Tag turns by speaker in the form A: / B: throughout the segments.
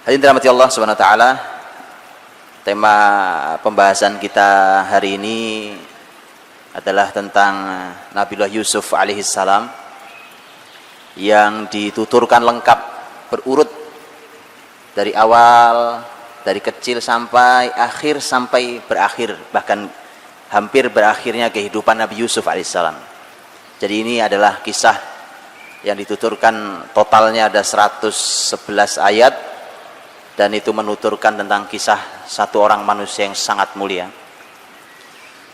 A: Hadirin dirahmati Allah Subhanahu wa taala, tema pembahasan kita hari ini adalah tentang Nabiullah Yusuf alaihissalam yang dituturkan lengkap berurut dari awal, dari kecil sampai akhir, sampai berakhir, bahkan hampir berakhirnya kehidupan Nabi Yusuf alaihissalam. Jadi ini adalah kisah yang dituturkan, totalnya ada 111 ayat, dan itu menuturkan tentang kisah satu orang manusia yang sangat mulia.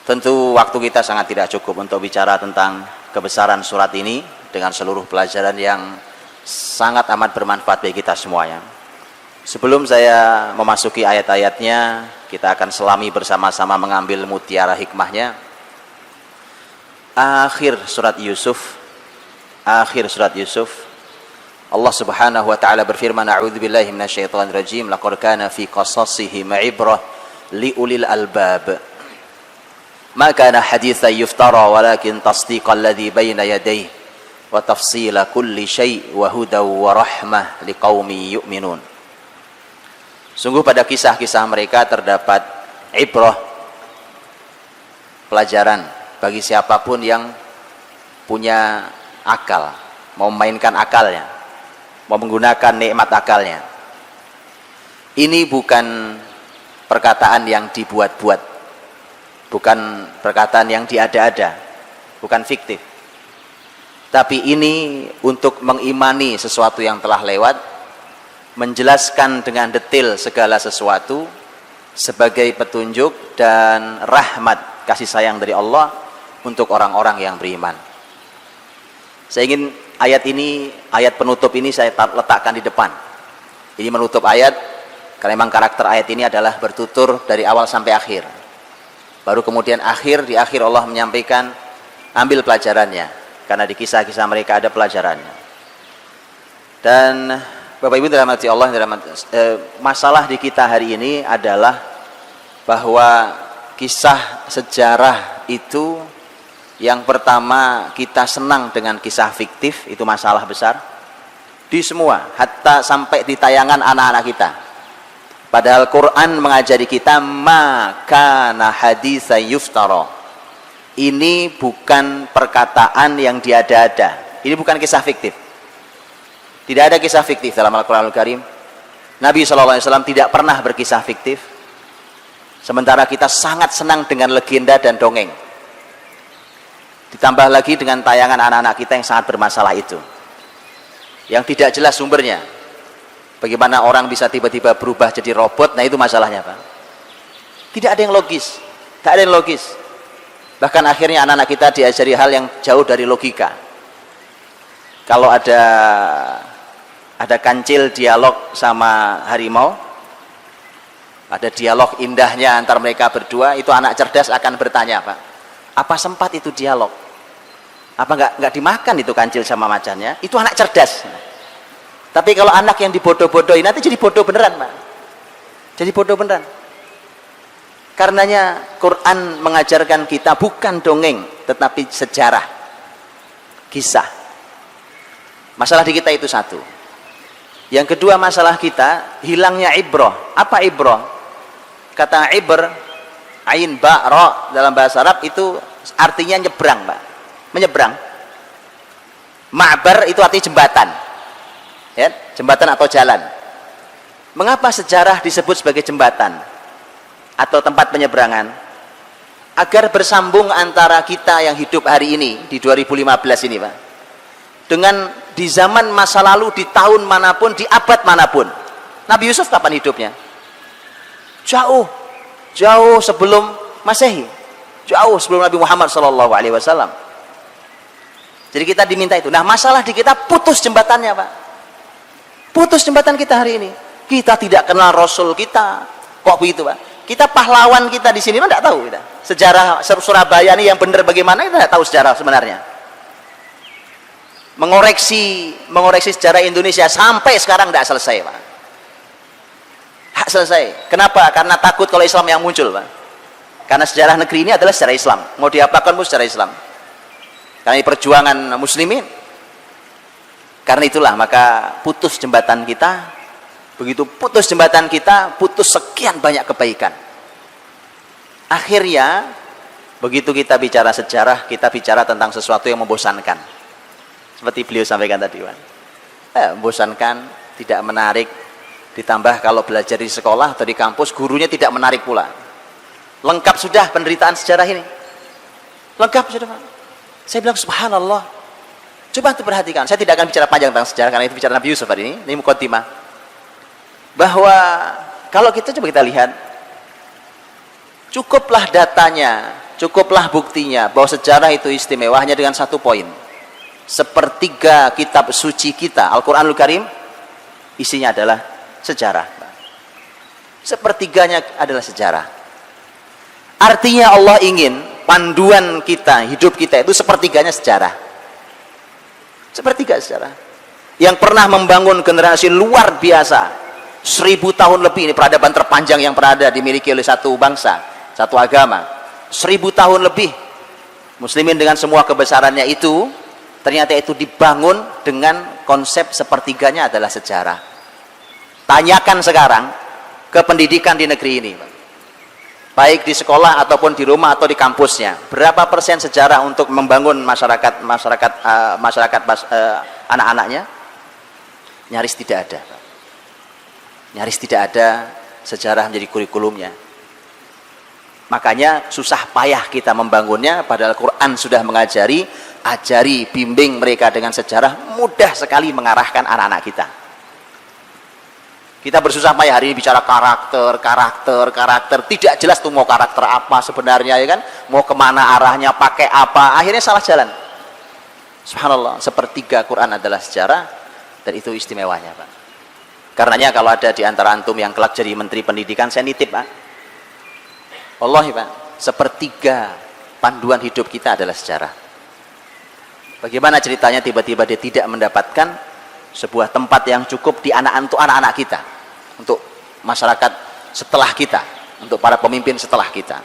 A: Tentu waktu kita sangat tidak cukup untuk bicara tentang kebesaran surat ini dengan seluruh pelajaran yang sangat amat bermanfaat bagi kita semuanya. Sebelum saya memasuki ayat-ayatnya, kita akan selami bersama-sama mengambil mutiara hikmahnya. Akhir surat Yusuf, Allah Subhanahu wa taala berfirman, a'udzubillahi minasyaitonir rajim, laqad kana fi qasasihim ibrah liulil albab ma kana haditsan yuftara walakin tasdiqal ladzi baina yadayhi wa tafsila kulli syai' wa hudaw wa rahmah liqaumi yu'minun. Sungguh pada kisah-kisah mereka terdapat ibrah, pelajaran bagi siapapun yang punya akal, mau memainkan akalnya, mau menggunakan nikmat akalnya. Ini bukan perkataan yang dibuat-buat, bukan perkataan yang diada-ada, bukan fiktif. Tapi ini untuk mengimani sesuatu yang telah lewat, menjelaskan dengan detail segala sesuatu sebagai petunjuk dan rahmat kasih sayang dari Allah untuk orang-orang yang beriman. Saya ingin ayat ini, ayat penutup ini saya letakkan di depan. Ini menutup ayat, karena memang karakter ayat ini adalah bertutur dari awal sampai akhir. Baru kemudian di akhir Allah menyampaikan, ambil pelajarannya, karena di kisah-kisah mereka ada pelajarannya. Dan Bapak Ibu dirahmati Allah, masalah di kita hari ini adalah bahwa kisah sejarah itu, yang pertama, kita senang dengan kisah fiktif, itu masalah besar di semua, hatta sampai di tayangan anak-anak kita. Padahal Quran mengajari kita makana haditsan yuftara. Ini bukan perkataan yang diada-ada, ini bukan kisah fiktif. Tidak ada kisah fiktif dalam Al-Quranul Karim. Nabi SAW tidak pernah berkisah fiktif. Sementara kita sangat senang dengan legenda dan dongeng. Ditambah lagi dengan tayangan anak-anak kita yang sangat bermasalah itu, yang tidak jelas sumbernya. Bagaimana orang bisa tiba-tiba berubah jadi robot, nah itu masalahnya, Pak. Tidak ada yang logis, tak ada yang logis. Bahkan akhirnya anak-anak kita diajari hal yang jauh dari logika. Kalau ada kancil dialog sama harimau, ada dialog indahnya antar mereka berdua, itu anak cerdas akan bertanya, Pak, apa sempat itu dialog? Apa nggak dimakan itu kancil sama macannya? Itu anak cerdas. Tapi kalau anak yang dibodoh-bodohin, nanti jadi bodoh beneran, Pak. Jadi bodoh beneran. Karenanya Quran mengajarkan kita bukan dongeng, tetapi sejarah, kisah. Masalah di kita itu satu. Yang kedua, masalah kita hilangnya ibrah. Apa ibrah? Kata ibr, ain ba ra dalam bahasa Arab itu artinya nyebrang, Pak. Menyeberang. Ma'bar itu artinya jembatan. Ya, jembatan atau jalan. Mengapa sejarah disebut sebagai jembatan atau tempat penyeberangan? Agar bersambung antara kita yang hidup hari ini di 2015 ini, Pak, dengan di zaman masa lalu, di tahun manapun, di abad manapun. Nabi Yusuf kapan hidupnya? Jauh sebelum Masehi, jauh sebelum Nabi Muhammad SAW. Jadi kita diminta itu. Nah, masalah di kita putus jembatannya, Pak. Putus jembatan kita hari ini. Kita tidak kenal Rasul kita. Kok begitu, Pak? Kita pahlawan kita di sini, tidak tahu kita. Sejarah Surabaya ini yang benar bagaimana, kita tidak tahu sejarah sebenarnya. Mengoreksi sejarah Indonesia sampai sekarang tidak selesai, Pak. Hak selesai. Kenapa? Karena takut kalau Islam yang muncul, Pak. Karena sejarah negeri ini adalah sejarah Islam. Mau diapakan pun sejarah Islam. Karena ini perjuangan muslimin. Karena itulah maka putus jembatan kita Begitu putus jembatan kita, putus sekian banyak kebaikan. Akhirnya, begitu kita bicara sejarah, kita bicara tentang sesuatu yang membosankan. Seperti beliau sampaikan tadi, Pak. Membosankan, tidak menarik. Ditambah kalau belajar di sekolah atau di kampus, gurunya tidak menarik pula. Lengkap sudah penderitaan sejarah ini. Lengkap sudah, Pak. Saya bilang subhanallah. Coba untuk perhatikan. Saya tidak akan bicara panjang tentang sejarah karena itu bicara Nabi Yusuf hari ini. Ini muqaddimah. Bahwa kalau kita coba kita lihat, cukuplah datanya, cukuplah buktinya bahwa sejarah itu istimewa hanya dengan satu poin. Sepertiga kitab suci kita, Al-Quranul Karim, isinya adalah sejarah. Sepertiganya adalah sejarah. Artinya Allah ingin panduan kita, hidup kita itu sepertiganya sejarah. Sepertiga sejarah. Yang pernah membangun generasi luar biasa. 1000 tahun lebih, ini peradaban terpanjang yang pernah ada dimiliki oleh satu bangsa, satu agama. 1000 tahun lebih. Muslimin dengan semua kebesarannya itu, ternyata itu dibangun dengan konsep sepertiganya adalah sejarah. Tanyakan sekarang ke pendidikan di negeri ini, baik di sekolah ataupun di rumah atau di kampusnya, berapa persen sejarah untuk membangun anak-anaknya? Nyaris tidak ada. Nyaris tidak ada sejarah menjadi kurikulumnya. Makanya susah payah kita membangunnya, padahal Quran sudah mengajari, ajari, bimbing mereka dengan sejarah, mudah sekali mengarahkan anak-anak kita. Kita bersusah payah hari ini bicara karakter, tidak jelas tuh mau karakter apa sebenarnya, ya kan? Mau kemana arahnya, pakai apa, akhirnya salah jalan. Subhanallah, sepertiga Quran adalah sejarah, dan itu istimewanya, Pak. Karenanya kalau ada di antara antum yang kelak jadi menteri pendidikan, saya nitip, Pak. Wallahi, Pak, sepertiga panduan hidup kita adalah sejarah. Bagaimana ceritanya tiba-tiba dia tidak mendapatkan sebuah tempat yang cukup di anak-anak kita, untuk masyarakat setelah kita, untuk para pemimpin setelah kita.